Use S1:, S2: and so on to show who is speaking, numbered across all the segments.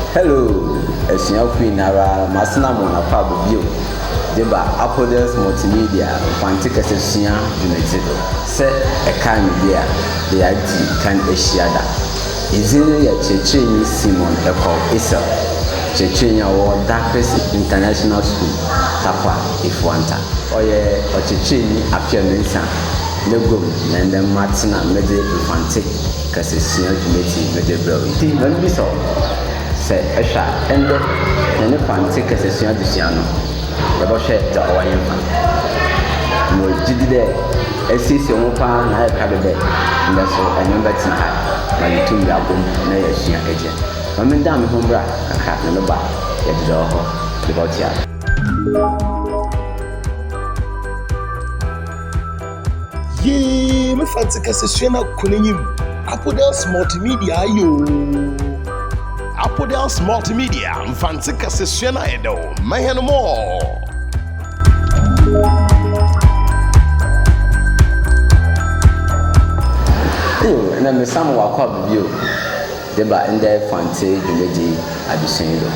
S1: Hello, as you know, Nara, Masanamona Pablo, Deba, Apodels Multimedia, FANTE Cassation, United, set a kind of year, the ID can Eshiada. Is in a Checheni Simon Ekow Essel, Checheni or Dakris International School, Tapa, if FANTE, or Checheni appearance, Legum, and then Martina Mede FANTE Cassation United with the Brody. When we saw. Say a shot and then the FANTE Cassation Diciano. The Boshet, the Hawaiian fan. No, did there. I see some pan, I have a bed, and that's all. I remember tonight. My two album, Naya Shia agent. I'm in down home, I can't remember. Get the door, the Botia.
S2: Yee, my FANTE Cassation couldn't you? Apodels Multimedia, you. Apodels Multimedia, FANTE Cassation Edo, Mayan more.
S1: And I'm some walk up view. Deba in there FANTE Jumeji at the same door.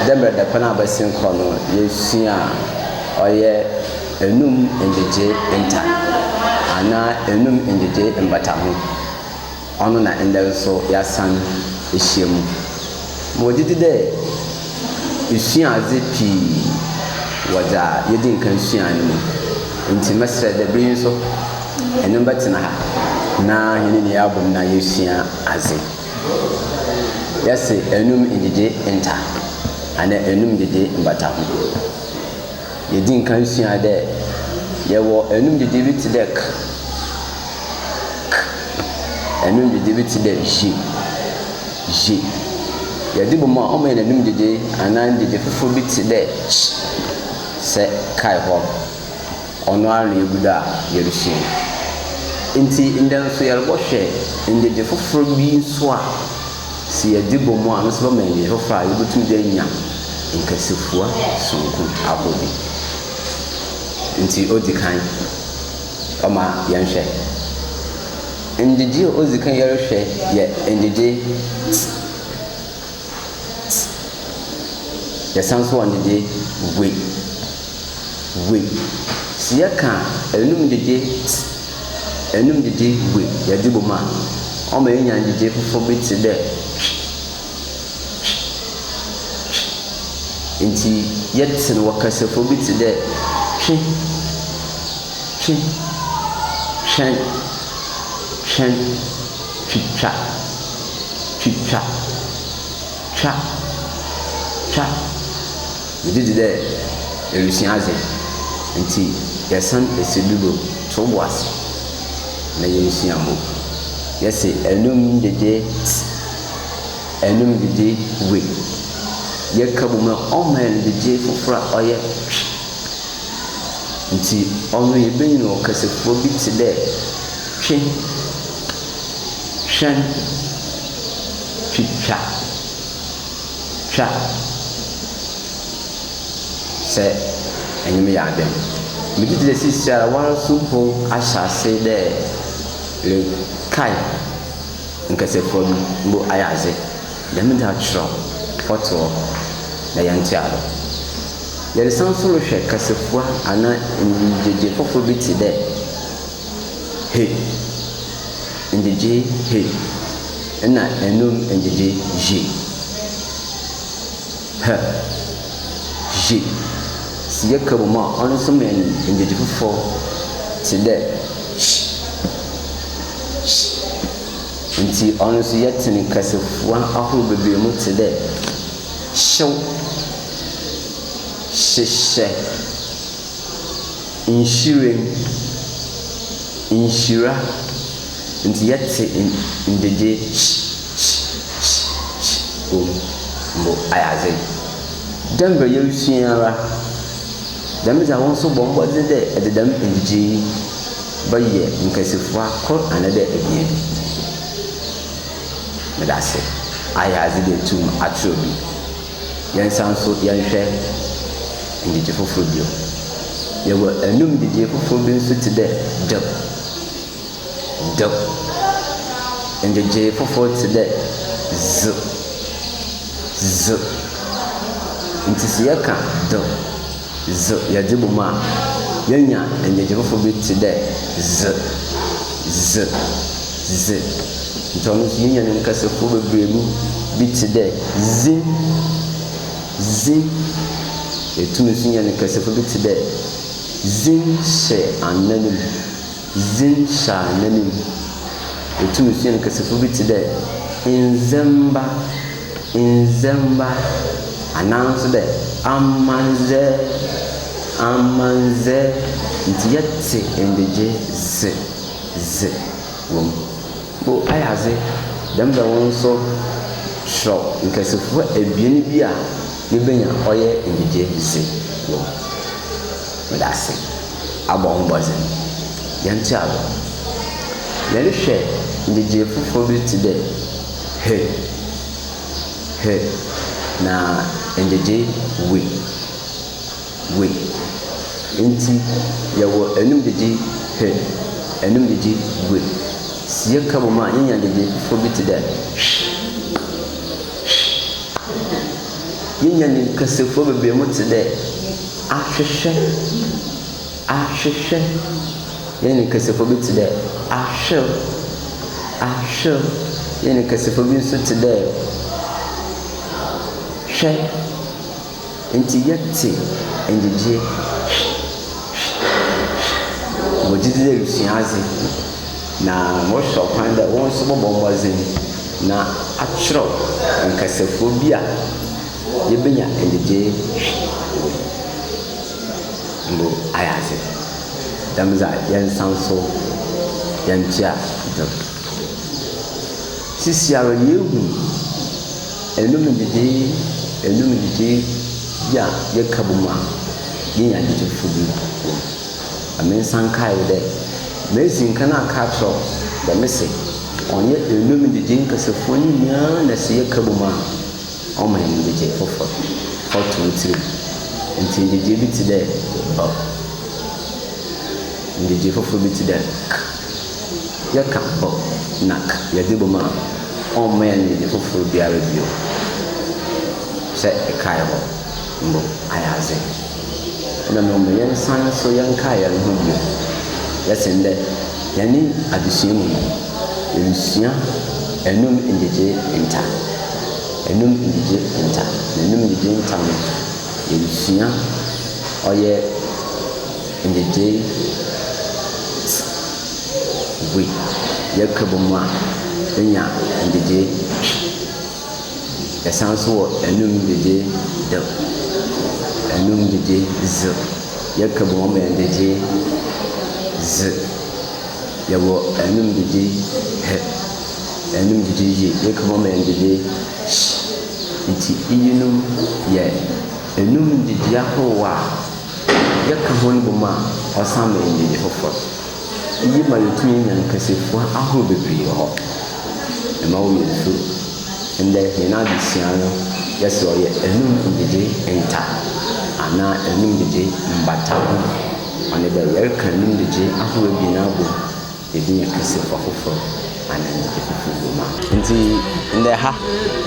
S1: Deba the Panabasin corner, you see, or ye a num in the J enter. Anna a num in the J and Batamu. Honor and there so your son. Ishim Modi today is seen as if he was a yedding consume intimacy the brain so and number 10 now in the album now you see as it. Yes, a num in the day enter and a num the day in Batam. You didn't consume there. You were a num the David deck. A num the David deck sheep. G. Yadibo more omen and num de and I did the full bit today. Say Kai Hop. Only Buddha, Yerushim. Inti in them so you'll wash it in the full being swap. See a dibble more, Miss Loman, you fry you to the young in Cassifua, so good Abodi. Inti Odikan, Oma Yanshe. In the G Ozikan Yerushe, yet in the J. The sounds one the day, wait. See, I can't, a noom the day, a noom the day, wait, Yadibo man. Oh, my and the day for bits there. Inti yet and workers for bits there. Shen, chit-chat, chat. We did it there, a Lucianze, and tea. Your son is a little so was. May you see a move. Yes, a noom the day, a noom the day, wait. Yet come on, man, the day for frat or yet. And tea, only a being or case of 4 bits a day. Shen, chit-chat, say, and you may add them. We did the sister one simple, I shall say there, le kai, and can say for me, I say, the natural, photo, the young child. There is some solution, Cassifua, and not in the for bit there. Hey. In the J, hey, and not a noom in the J, G. Her, G. See a couple more honest men in the different four today. And see honest yet in case of one apple baby mood today. Show, insurer. And yet in the day, I say, Denver, you see, them is also bombarded the day at the dam in the G, but yet in case of what another again. But that's it. I has it too, actually. Young sound so young share in the Jeffo Fubio. You were a noom the Jeffo Fubio today, Duck. And the J for 4 today. Z. z nti sɛ yɛka d z yɛde bɔ mu a yɛnya ndegye foforɔ bi te dɛ z nti ɔno nso yɛnya ne nkasafoɔ bebree mu bi te dɛ z yɛtumi nso nya ne nkasafoɔ bi te dɛ hyɛ ananim yɛtumi nso nya ne nkasafoɔ bi te dɛ nzɛmba ananso dɛ amanzɛ nti yɛte ndegye z wɔ mu bo ayɛ ase dɛm da wɔn nso twerɛ nkasafoɔ abien bi a yɛbɛnya ɔyɛ ndegye z wɔ mu meda ase abɔ ho bɔdzen yɛnte ado yɛrehwɛ ndegye foforɔ bi te dɛ he na ndegye we nti yɛwɔ enum ndegye he enum ndegye we si yɛka bɔ mu a yɛnya ndegye foforɔ bi te dɛ yɛnya ne nkasafoɔ bebree mu te dɛ ahwehwɛ yɛnya ne nkasafoɔ bi te dɛ ahwew yɛnya ne nkasafoɔ bi nso te dɛ hwɛ nti yɛte ndegye wɔgyedi dɛ resua ase na wɔhwɛ ɔkwan dɛ wɔn nso bɔbɔ mmɔdzen na atwerɛw nkasafoɔ bi a yɛbɛnya ndegye mbo ayɛ ase dɛm dza yɛnsan so yɛnkyea dɛm sisi ara yɛhu enum ndegye bi a yɛka bɔ mu a yɛnya ndegye foforɔ bi wɔ mu amensan kae dɛ mesi nka no aka atwerɛw dɛm se ɔnyɛ enum ndegye nkasafoɔ no nyinaa na sɛ yɛka bɔ mu a ɔma yɛn ndegye foforɔ ɔto tirim nti ndegye bi te dɛ ndegye foforɔ bi te dɛ yɛka na yɛde bɔ mu a ɔma yɛn ndegye foforɔ biara bio sɛ ɛkae hɔ mbo ayɛ ase na mmom yɛnsan so yɛnkae yɛn ho bio yɛsen dɛ yɛne adesua mu yɛresua enum ndegye nta na enum ndegye nta no yɛresua ɔyɛ ndegye we yɛka bɔ mu a yɛnya ndegye yɛsan so wɔ enum ndegye enum ndegye z yɛka bɔ mu a ndegye z yɛwɔ enum ndegye enum ndegye ye yɛka bɔ mu a ndegye nti iyinum yɛ enum ndegye ahorow a yɛka ho no bɔ mu a ɔsan ma ndegye foforɔ iyi ma yɛtumi nya nkasafoɔ ahorow bebree wɔ hɔ ɛma wɔyɛ nsu ndɛ yɛn adesua no yɛsɛ ɔyɛ enum ndegye nta anaa enum ndegye mbata ho ɔne dɛ yɛreka enum ndegye ahorow bi na abɔ yɛde nya nkasafoɔ foforɔ anaa ndegye foforɔ wɔ mu a nti ndɛ ha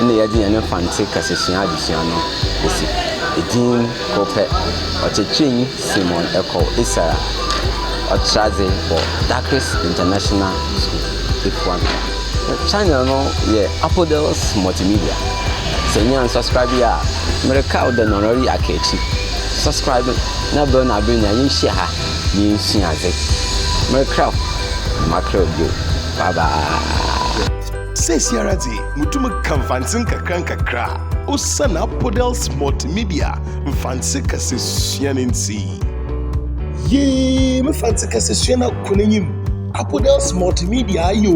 S1: ɛna yɛde yɛn FANTE kasasua adesua no esi edin kɔpɛ ɔkyekyenyi Simon Ekow Essel ɔkyerɛdze wɔ Dakris International School F1 channel no yɛ INT'l multimedia sɛ nyɛ subscribe a mmereka wo de no ɔnɔre aka akyi subscribe na bell na abere na yɛnhyia ha yɛnsua adze mmereka makra bio bye bye.
S2: Sesiara dze mutum kan FANTE nkakra osana INT'l multimedia FANTE kasasua ne nti ye me FANTE kasasua na konenyim INT'l multimedia yo